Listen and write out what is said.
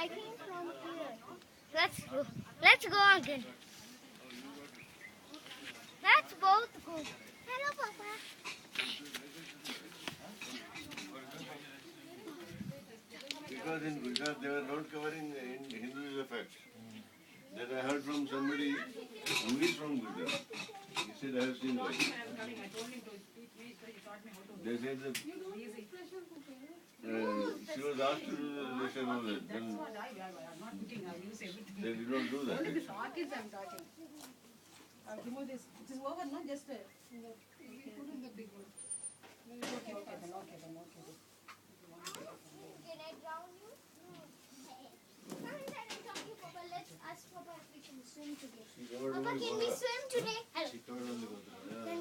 I came from here. Let's go. Let's go again. Let's both go. Hello, Papa. Because in Gujarat they were not covering in Hinduism fact. That I heard from somebody who is from Gujarat. He said, I have seen God. They said that she was asked to do the relation of that. Then they did not do that. Remove this. It is over, no? Just put in the big one. Okay. Can I drown you? No. Papa, let's ask Papa if we can swim today. Papa, can we swim today? Hello. Can